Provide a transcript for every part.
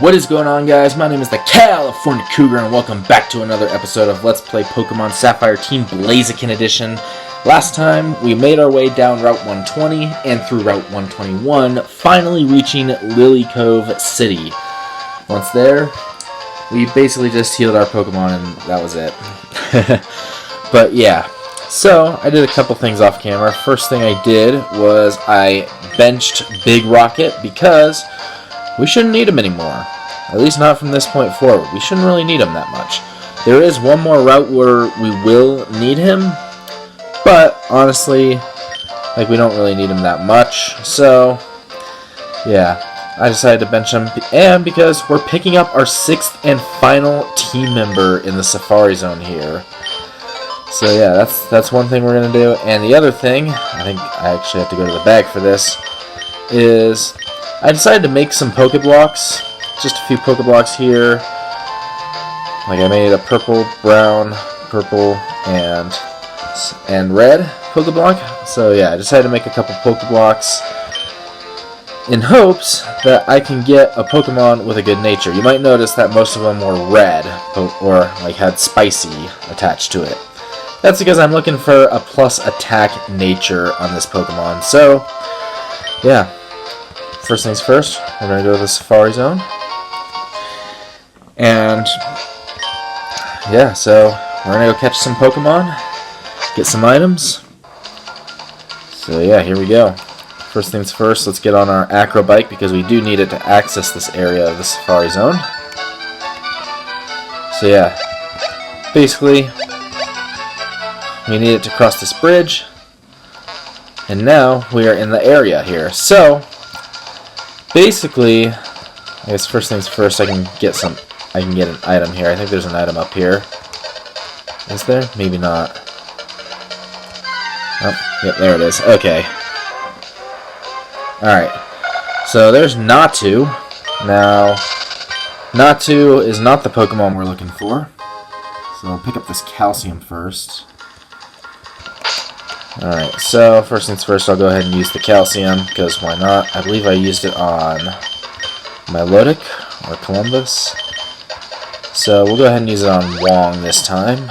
What is going on, guys? My name is the California Cougar, and welcome back to another episode of Let's Play Pokemon Sapphire Team Blaziken Edition. Last time, we made our way down Route 120 and through Route 121, finally reaching Lilycove City. Once there, we basically just healed our Pokemon, and that was it. But yeah, so I did a couple things off camera. First thing I did was I benched Big Rocket because we shouldn't need him anymore. At least not from this point forward. We shouldn't really need him that much. There is one more route where we will need him, but honestly, like, we don't really need him that much. So, yeah, I decided to bench him, and because we're picking up our 6th and final team member in the Safari Zone here. So yeah, that's one thing we're going to do. And the other thing, I think I actually have to go to the bag for this, is I decided to make some Pokeblocks, just a few Pokeblocks here. Like, I made a purple, brown, purple, and red Pokeblock. So yeah, I decided to make a couple Pokeblocks in hopes that I can get a Pokemon with a good nature. You might notice that most of them were red, or like had spicy attached to it. That's because I'm looking for a plus attack nature on this Pokemon. So yeah. First things first, we're going to go to the Safari Zone. And yeah, so we're going to go catch some Pokemon, get some items. So yeah, here we go. First things first, let's get on our Acro bike because we do need it to access this area of the Safari Zone. So yeah, basically, we need it to cross this bridge. And now we are in the area here. So basically, I guess first things first, I can get an item here. I think there's an item up here. Is there? Maybe not. Oh, yep, there it is. Okay. Alright. So there's Natu. Now, Natu is not the Pokemon we're looking for. So I'll pick up this calcium first. Alright, so first things first, I'll go ahead and use the calcium, because why not? I believe I used it on Milotic, or Columbus. So we'll go ahead and use it on Wong this time.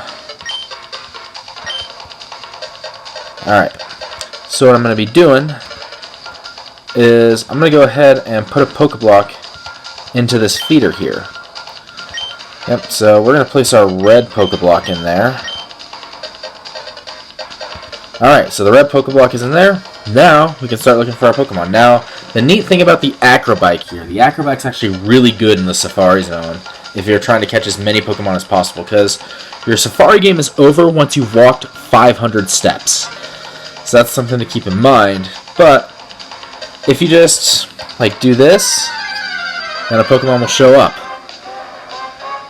Alright, so what I'm going to be doing is I'm going to go ahead and put a Pokeblock into this feeder here. Yep, so we're going to place our red Pokeblock in there. Alright, so the red Pokeblock is in there. Now, we can start looking for our Pokemon. Now, the neat thing about the Acro bike here, the Acro bike's actually really good in the Safari Zone if you're trying to catch as many Pokemon as possible, because your Safari game is over once you've walked 500 steps. So that's something to keep in mind. But if you just, like, do this, then a Pokemon will show up.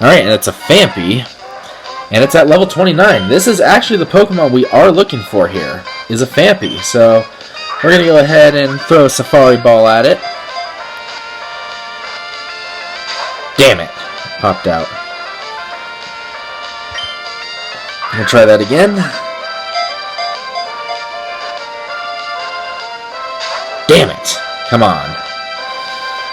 Alright, and it's a Phanpy. And it's at level 29. This is actually the Pokemon we are looking for here, is a Phanpy. So we're going to go ahead and throw a Safari Ball at it. Damn it. Popped out. I'm going to try that again. Damn it. Come on.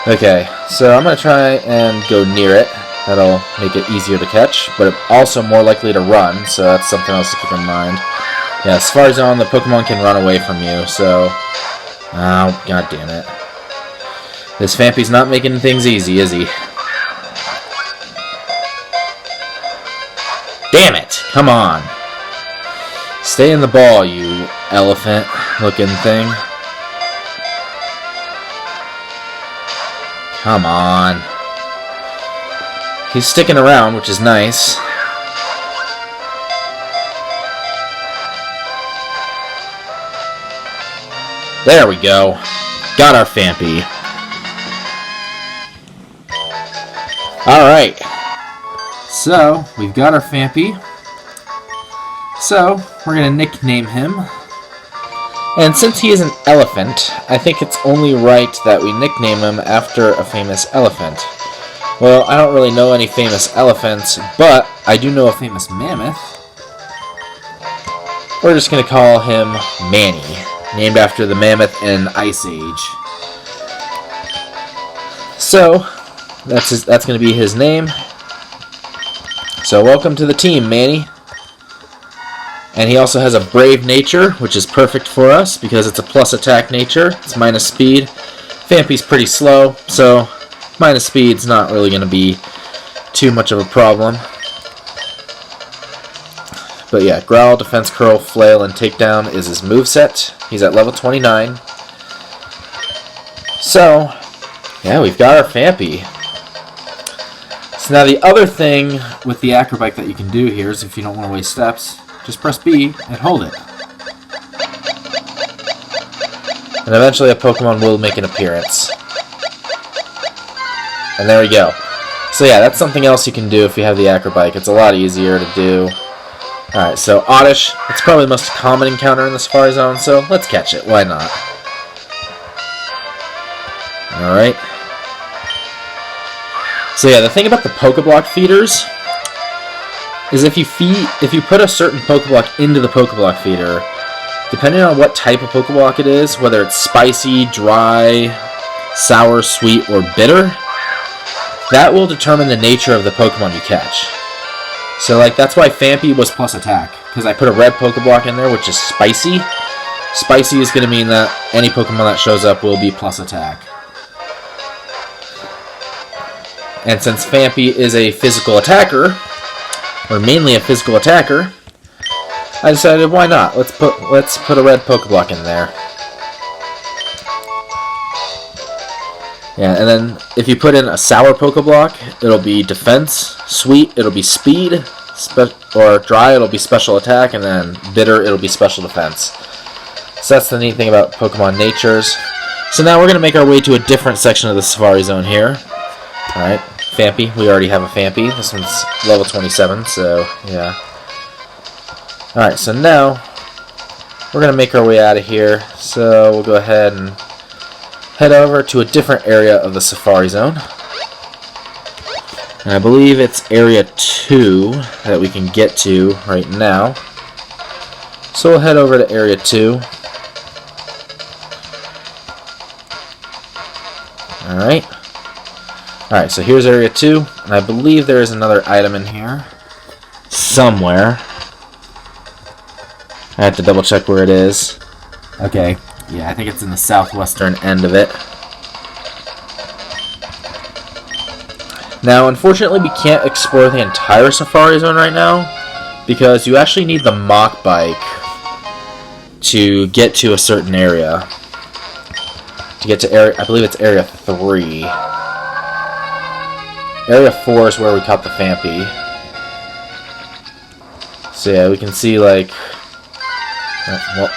Okay, so I'm going to try and go near it. That'll make it easier to catch, but also more likely to run, so that's something else to keep in mind. Yeah, Safari Zone, the Pokemon can run away from you, so... Oh, god damn it. This Phanpy's not making things easy, is he? Damn it! Come on! Stay in the ball, you elephant-looking thing. Come on. He's sticking around, which is nice. There we go. Got our Phanpy. Alright. So, we've got our Phanpy. So, we're going to nickname him. And since he is an elephant, I think it's only right that we nickname him after a famous elephant. Well, I don't really know any famous elephants, but I do know a famous mammoth. We're just going to call him Manny, named after the mammoth in Ice Age. So, That's going to be his name. So welcome to the team, Manny. And he also has a brave nature, which is perfect for us because it's a plus attack nature. It's minus speed. Vampy's pretty slow, so minus speed's not really going to be too much of a problem. But yeah, Growl, Defense Curl, Flail, and Takedown is his moveset. He's at level 29. So, yeah, we've got our Vampy. So now the other thing with the Acro Bike that you can do here is if you don't want to waste steps, just press B and hold it. And eventually a Pokemon will make an appearance. And there we go. So yeah, that's something else you can do if you have the Acro Bike. It's a lot easier to do. Alright, so Oddish, it's probably the most common encounter in the Safari Zone, so let's catch it. Why not? Alright. So yeah, the thing about the Pokeblock feeders is if you put a certain Pokeblock into the Pokeblock feeder, depending on what type of Pokeblock it is, whether it's spicy, dry, sour, sweet, or bitter, that will determine the nature of the Pokemon you catch. So like that's why Vampy was plus attack, because I put a red Pokeblock in there, which is spicy. Spicy is going to mean that any Pokemon that shows up will be plus attack. And since Vampy is a physical attacker, or mainly a physical attacker, I decided why not? Let's put a red Pokeblock in there. Yeah, and then if you put in a sour Pokeblock, it'll be defense. Sweet, it'll be speed. Or dry, it'll be special attack. And then bitter, it'll be special defense. So that's the neat thing about Pokemon natures. So now we're going to make our way to a different section of the Safari Zone here. Alright, Vampy. We already have a Vampy. This one's level 27, so yeah. Alright, so now we're going to make our way out of here. So we'll go ahead and head over to a different area of the Safari Zone. And I believe it's Area 2 that we can get to right now. So we'll head over to Area 2. Alright. Alright, so here's Area 2. And I believe there is another item in here somewhere. I have to double check where it is. Okay. Yeah, I think it's in the southwestern end of it. Now, unfortunately, we can't explore the entire Safari Zone right now, because you actually need the Mach Bike to get to a certain area. To get to area, I believe it's Area 3. Area 4 is where we caught the Vampy. So yeah, we can see, like... well,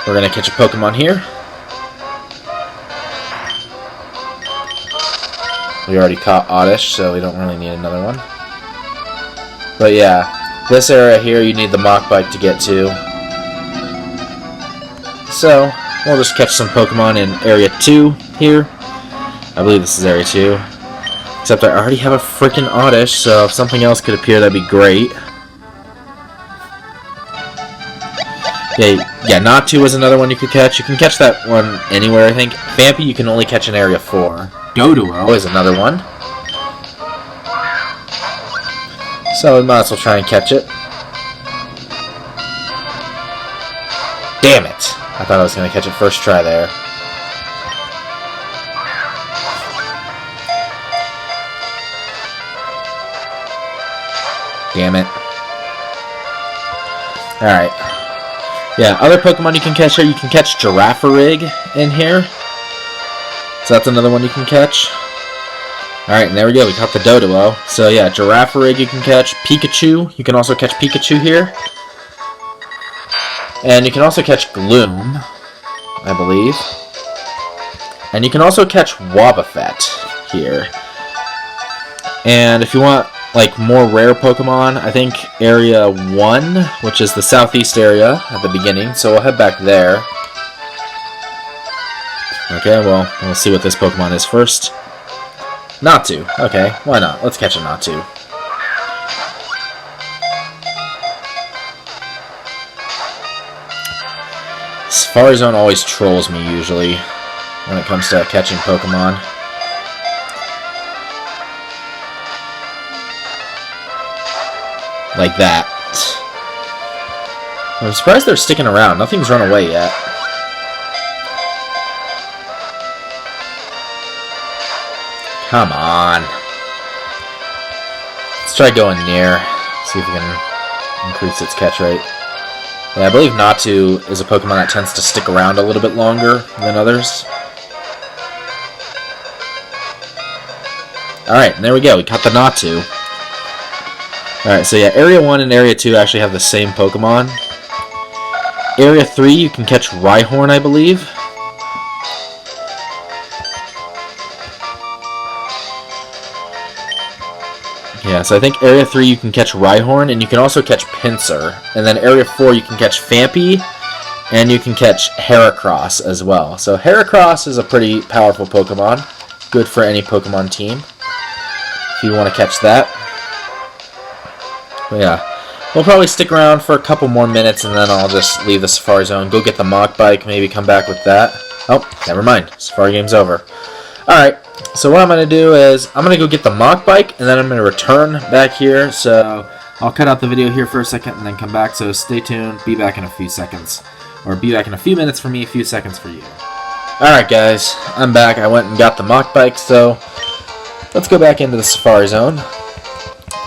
we're going to catch a Pokemon here. We already caught Oddish, so we don't really need another one. But yeah, this area here you need the Mach Bike to get to. So, we'll just catch some Pokemon in Area 2 here. I believe this is Area 2. Except I already have a freaking Oddish, so if something else could appear, that'd be great. Yeah, Natu was another one you could catch. You can catch that one anywhere, I think. Vampy you can only catch in Area 4. Doduo is another one. So we might as well try and catch it. Damn it! I thought I was going to catch it first try there. Damn it. Alright. Yeah, other Pokemon you can catch here. You can catch Girafarig in here. So that's another one you can catch. Alright, and there we go. We caught the Doduo. So yeah, Girafarig you can catch. Pikachu. You can also catch Pikachu here. And you can also catch Gloom, I believe. And you can also catch Wobbuffet here. And if you want like more rare Pokemon, I think Area 1, which is the southeast area at the beginning, so we'll head back there. Okay, well, we'll see what this Pokemon is first. Natu. Okay, why not? Let's catch a Natu. Safari Zone always trolls me, usually, when it comes to catching Pokemon. like that. I'm surprised they're sticking around. Nothing's run away yet. Come on. Let's try going near. See if we can increase its catch rate. Yeah, I believe Natu is a Pokemon that tends to stick around a little bit longer than others. Alright, and there we go. We caught the Natu. Alright, so yeah, Area 1 and Area 2 actually have the same Pokemon. Area 3, you can catch Rhyhorn, I believe. Yeah, so I think Area 3 you can catch Rhyhorn, and you can also catch Pinsir. And then Area 4 you can catch Phanpy, and you can catch Heracross as well. So Heracross is a pretty powerful Pokemon. Good for any Pokemon team, if you want to catch that. But yeah, we'll probably stick around for a couple more minutes, and then I'll just leave the Safari Zone, go get the Mach Bike, maybe come back with that. Oh, never mind. Safari game's over. Alright. So what I'm going to do is, I'm going to go get the Mach Bike, and then I'm going to return back here. So I'll cut out the video here for a second and then come back. So stay tuned, be back in a few seconds. Or be back in a few minutes for me, a few seconds for you. Alright guys, I'm back. I went and got the Mach Bike, so let's go back into the Safari Zone.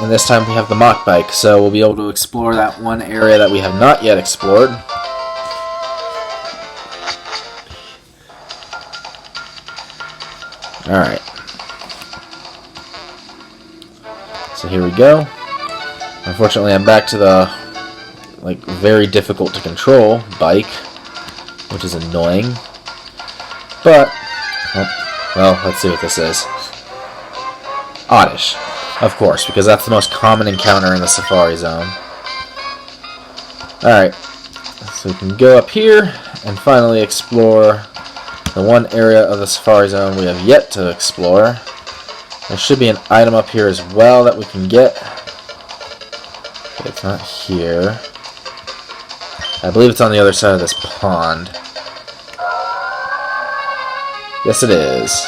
And this time we have the Mach Bike, so we'll be able to explore that one area that we have not yet explored. Alright. So here we go. Unfortunately, I'm back to the very difficult to control bike, which is annoying. But, well, let's see what this is. Oddish, of course, because that's the most common encounter in the Safari Zone. Alright, so we can go up here and finally explore the one area of the Safari Zone we have yet to explore. There should be an item up here as well that we can get. Okay, it's not here. I believe it's on the other side of this pond. Yes, it is.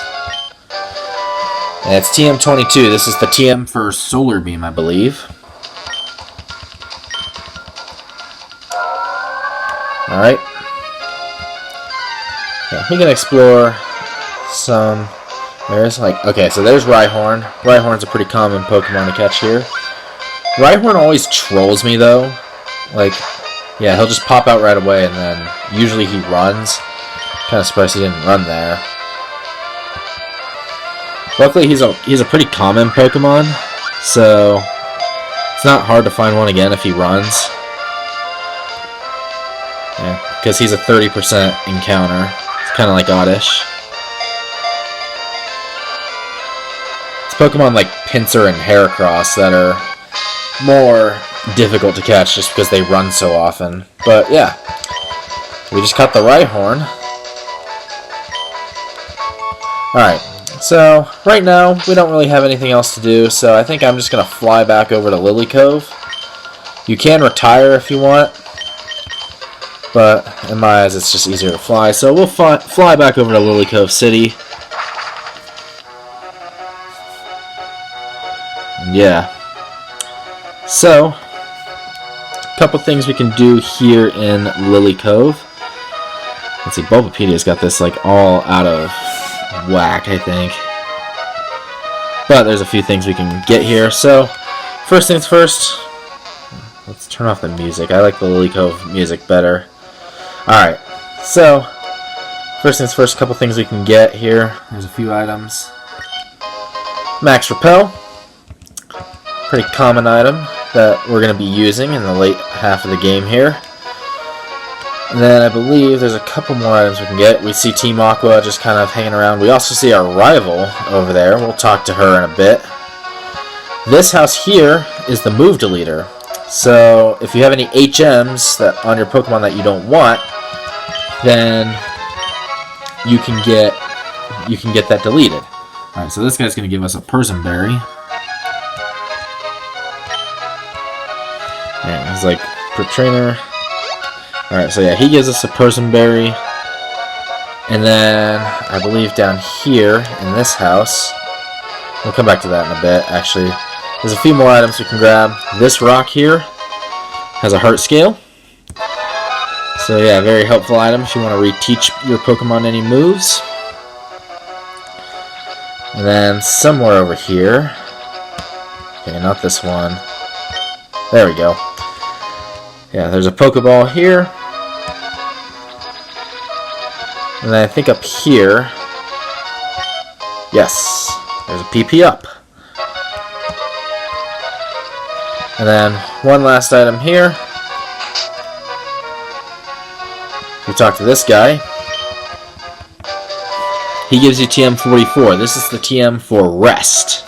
And it's TM22. This is the TM for Solar Beam, I believe. Alright. Yeah, we can explore some. There's okay, so there's Rhyhorn. Rhyhorn's a pretty common Pokemon to catch here. Rhyhorn always trolls me though. Yeah, he'll just pop out right away, and then usually he runs. Kind of surprised he didn't run there. Luckily, he's a pretty common Pokemon, so it's not hard to find one again if he runs. Yeah, because he's a 30% encounter. It's kind of like Oddish. It's Pokemon like Pinsir and Heracross that are more difficult to catch just because they run so often. But yeah, we just caught the Rhyhorn. Alright, so right now we don't really have anything else to do, so I think I'm just going to fly back over to Lilycove. You can retire if you want, but in my eyes it's just easier to fly, so we'll fly back over to Lilycove City. And yeah. So, a couple things we can do here in Lilycove. Let's see, Bulbapedia's got this all out of whack, I think. But there's a few things we can get here. So, first things first, let's turn off the music. I like the Lilycove music better. Alright, so, first things first, a couple things we can get here. There's a few items. Max Repel. Pretty common item that we're going to be using in the late half of the game here. And then I believe there's a couple more items we can get. We see Team Aqua just kind of hanging around. We also see our rival over there. We'll talk to her in a bit. This house here is the Move Deleter. So if you have any HMs that on your Pokemon that you don't want, then you can get that deleted. Alright, so this guy's going to give us a Persimberry. Yeah, he's like per trainer. Alright, so yeah, he gives us a Persimberry. And then I believe down here in this house, we'll come back to that in a bit actually. There's a few more items we can grab. This rock here has a heart scale. So yeah, very helpful item if you want to reteach your Pokemon any moves. And then somewhere over here, okay, not this one. There we go. Yeah, there's a Pokeball here. And then I think up here, yes, there's a PP up. And then one last item here. We talk to this guy. He gives you TM44. This is the TM for rest.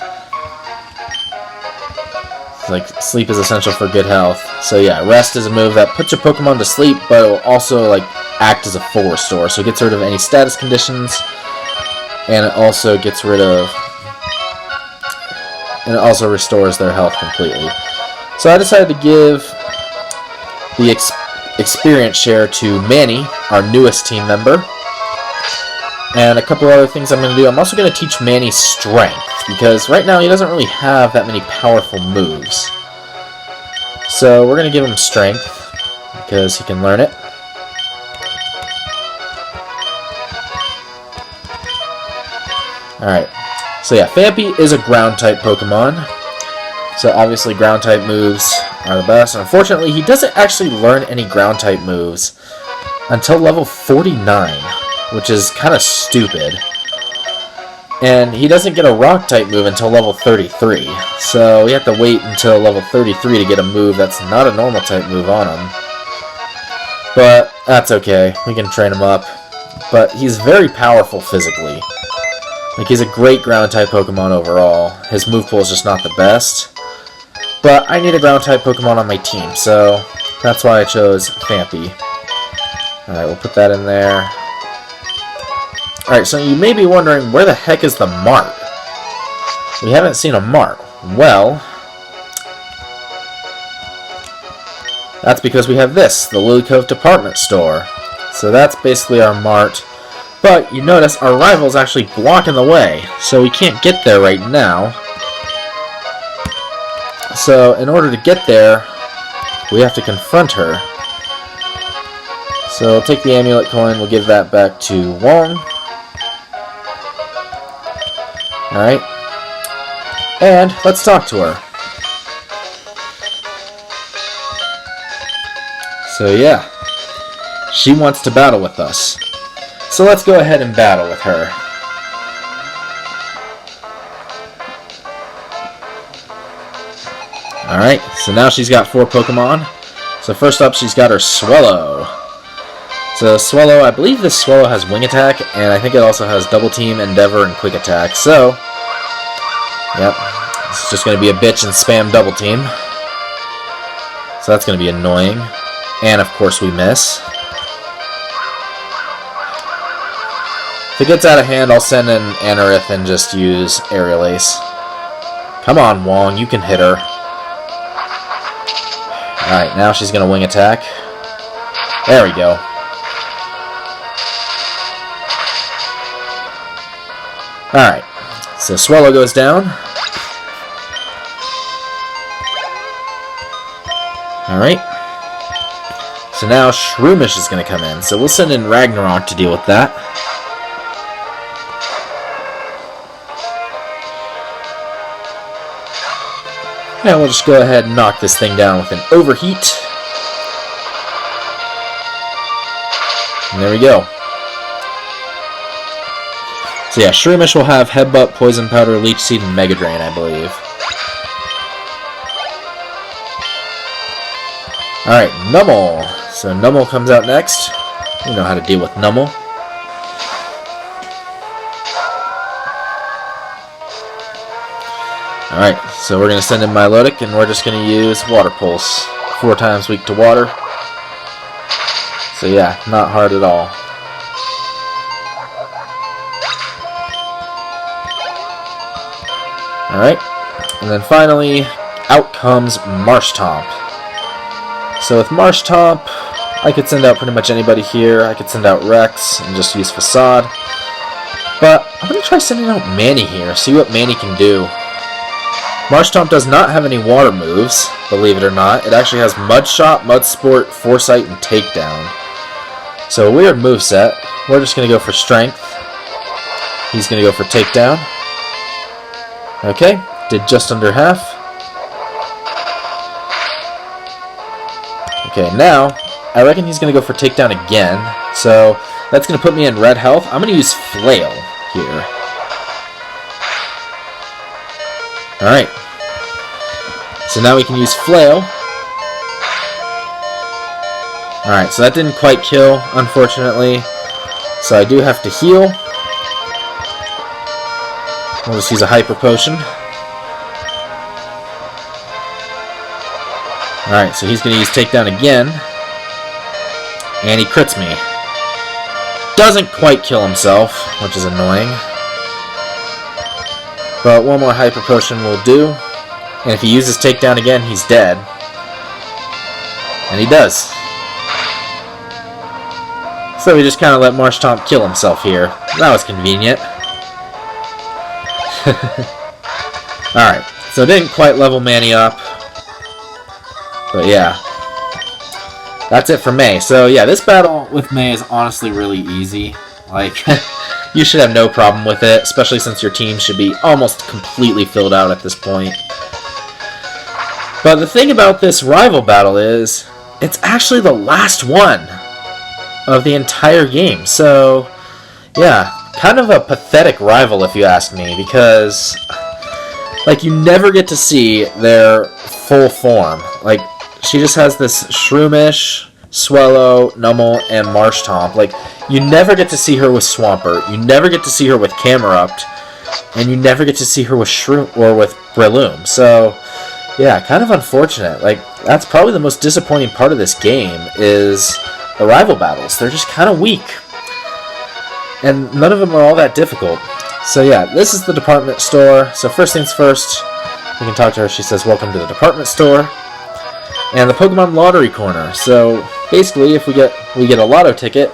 It's like sleep is essential for good health. So yeah, rest is a move that puts your Pokemon to sleep, but it will also like act as a full restore. So it gets rid of any status conditions, and it also gets rid of, and it also restores their health completely. So I decided to give the experience share to Manny, our newest team member. And a couple other things I'm going to do. I'm also going to teach Manny strength, because right now he doesn't really have that many powerful moves. So we're going to give him strength, because he can learn it. Alright, so yeah, Phanpy is a ground-type Pokemon. So obviously ground-type moves are the best. Unfortunately, he doesn't actually learn any ground-type moves until level 49, which is kind of stupid. And he doesn't get a rock-type move until level 33. So we have to wait until level 33 to get a move that's not a normal-type move on him. But that's okay. We can train him up. But he's very powerful physically. Like, he's a great ground-type Pokemon overall. His move pool is just not the best. But I need a ground-type Pokemon on my team, so that's why I chose Phanpy. Alright, we'll put that in there. Alright, so you may be wondering, where the heck is the mart? We haven't seen a mart. Well, that's because we have this, the Lilycove department store. So that's basically our mart. But you notice our rival's actually blocking the way, so we can't get there right now. So in order to get there, we have to confront her. So take the amulet coin, we'll give that back to Wong. Alright. And let's talk to her. So yeah, she wants to battle with us. So let's go ahead and battle with her. Alright, so now she's got 4 Pokemon. So first up, she's got her Swellow. So Swellow, I believe this Swellow has Wing Attack, and I think it also has Double Team, Endeavor, and Quick Attack. So, yep, it's just going to be a bitch and spam Double Team. So that's going to be annoying. And of course we miss. If it gets out of hand, I'll send in Anorith and just use Aerial Ace. Come on, Wong, you can hit her. Alright, now she's going to Wing Attack. There we go. Alright, so Swellow goes down. Alright. So now Shroomish is going to come in. So we'll send in Ragnarok to deal with that. And we'll just go ahead and knock this thing down with an Overheat. And there we go. So yeah, Shroomish will have Headbutt, Poison Powder, Leech Seed, and Mega Drain, I believe. Alright, Numel. So Numel comes out next. You know how to deal with Numel. Alright, so we're going to send in Milotic, and we're just going to use Water Pulse. 4 times weak to water. So yeah, not hard at all. Alright, and then finally, out comes Marshtomp. So with Marshtomp, I could send out pretty much anybody here. I could send out Rex and just use Facade. But I'm going to try sending out Manny here, see what Manny can do. Marshtomp does not have any water moves, believe it or not. It actually has Mud Shot, Mud Sport, Foresight, and Takedown. So a weird moveset. We're just going to go for Strength. He's going to go for Takedown. Okay, did just under half. Okay, now, I reckon he's going to go for Takedown again. So that's going to put me in red health. I'm going to use Flail here. Alright. So now we can use Flail. Alright, so that didn't quite kill, unfortunately. So I do have to heal. We'll just use a Hyper Potion. Alright, so he's going to use Takedown again. And he crits me. Doesn't quite kill himself, which is annoying. But one more Hyper Potion will do. And if he uses Takedown again, he's dead. And he does. So we just kind of let Marshtomp kill himself here. That was convenient. Alright, so it didn't quite level Manny up. But yeah. That's it for May. So yeah, this battle with May is honestly really easy. Like, you should have no problem with it, especially since your team should be almost completely filled out at this point. But the thing about this rival battle is, it's actually the last one of the entire game. So, yeah, kind of a pathetic rival if you ask me, because, like, you never get to see their full form. Like, she just has this Shroomish, Swellow, Numel, and Marshtomp. Like, you never get to see her with Swampert, you never get to see her with Camerupt, and you never get to see her with Shroom or with Breloom. So, yeah, kind of unfortunate. Like, that's probably the most disappointing part of this game, is the rival battles. They're just kind of weak. And none of them are all that difficult. So yeah, this is the department store. So first things first, we can talk to her. She says, welcome to the department store. And the Pokemon Lottery Corner. So basically, if we get a lotto ticket,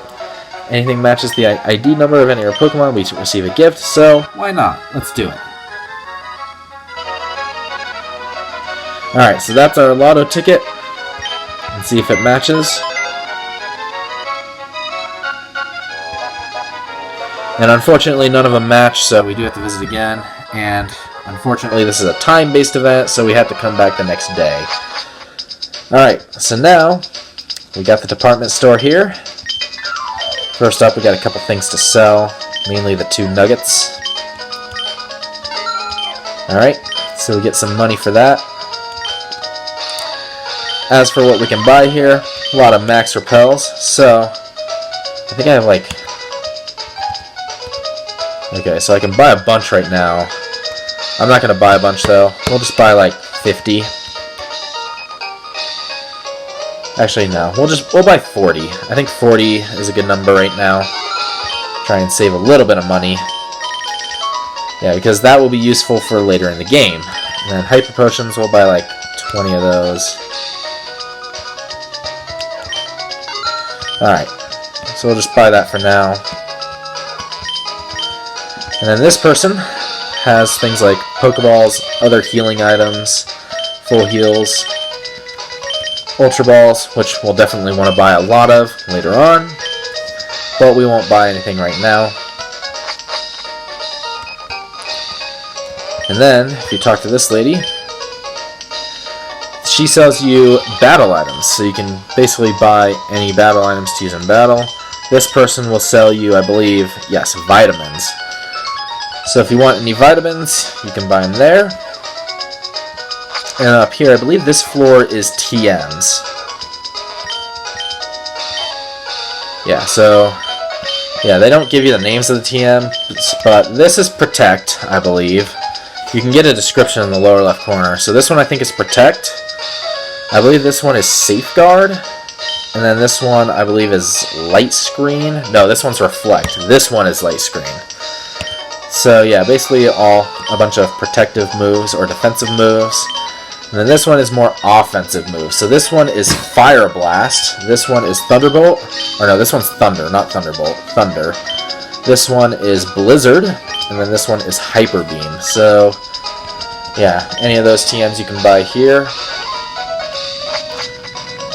anything matches the ID number of any of our Pokemon, we receive a gift. So why not? Let's do it. Alright, so that's our lotto ticket. Let's see if it matches. And unfortunately, none of them match, so we do have to visit again. And unfortunately, this is a time-based event, so we have to come back the next day. Alright, so now we got the department store here. First up, we got a couple things to sell, mainly the 2 nuggets. Alright, so we get some money for that. As for what we can buy here, a lot of max repels. So, I think I have like... Okay, so I can buy a bunch right now. I'm not going to buy a bunch though. We'll just buy like 50. Actually, no. We'll buy 40. I think 40 is a good number right now. Try and save a little bit of money. Yeah, because that will be useful for later in the game. And then Hyper Potions, we'll buy like 20 of those. Alright, so we'll just buy that for now. And then this person has things like Pokeballs, other healing items, full heals, Ultra Balls, which we'll definitely want to buy a lot of later on, but we won't buy anything right now. And then, if you talk to this lady, she sells you battle items, so you can basically buy any battle items to use in battle. This person will sell you, I believe, yes, vitamins. So if you want any vitamins, you can buy them there. And up here, I believe this floor is TMs. Yeah, so... yeah, they don't give you the names of the TMs, but this is Protect, I believe. You can get a description in the lower left corner. So this one I think is Protect. I believe this one is Safeguard. And then this one I believe is Light Screen. No, this one's Reflect. This one is Light Screen. So yeah, basically a bunch of protective moves or defensive moves. And then this one is more offensive moves. So this one is Fire Blast. This one is Thunderbolt. Or no, this one's Thunder, not Thunderbolt. Thunder. This one is Blizzard. And then this one is Hyper Beam. So yeah, any of those TMs you can buy here.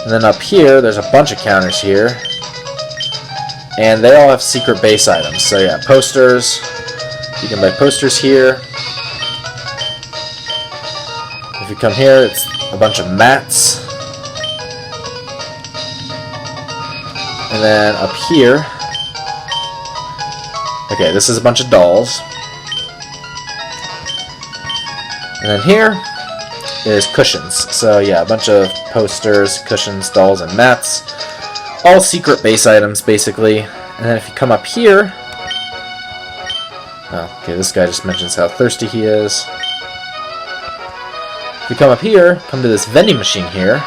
And then up here, there's a bunch of counters here. And they all have secret base items. So yeah, posters. You can buy posters here. If you come here, it's a bunch of mats. And then up here, okay, this is a bunch of dolls. And then here is cushions. So yeah, a bunch of posters, cushions, dolls, and mats. All secret base items, basically. And then if you come up here, oh, okay, this guy just mentions how thirsty he is. If you come up here, come to this vending machine here,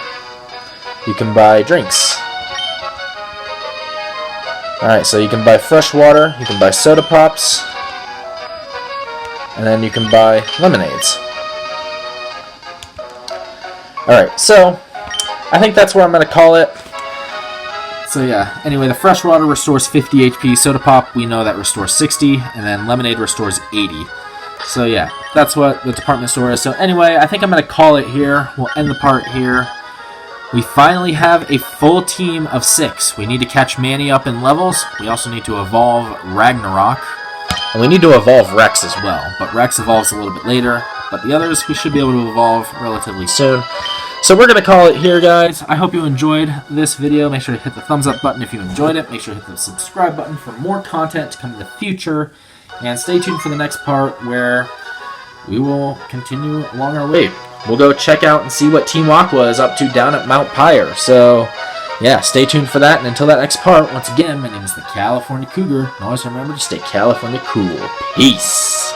you can buy drinks. Alright, so you can buy fresh water, you can buy soda pops, and then you can buy lemonades. Alright, so I think that's where I'm going to call it. So yeah, anyway, the fresh water restores 50 HP, soda pop, we know that restores 60, and then lemonade restores 80. So yeah, that's what the department store is. So anyway, I think I'm going to call it here. We'll end the part here. We finally have a full team of 6. We need to catch Manny up in levels. We also need to evolve Ragnarok. And we need to evolve Rex as well. But Rex evolves a little bit later. But the others, we should be able to evolve relatively soon. So we're going to call it here, guys. I hope you enjoyed this video. Make sure to hit the thumbs up button if you enjoyed it. Make sure to hit the subscribe button for more content to come in the future. And stay tuned for the next part where we will continue along our way. We'll go check out and see what Team Aqua is up to down at Mount Pyre. So, yeah, stay tuned for that. And until that next part, once again, my name is the California Cougar. And always remember to stay California cool. Peace.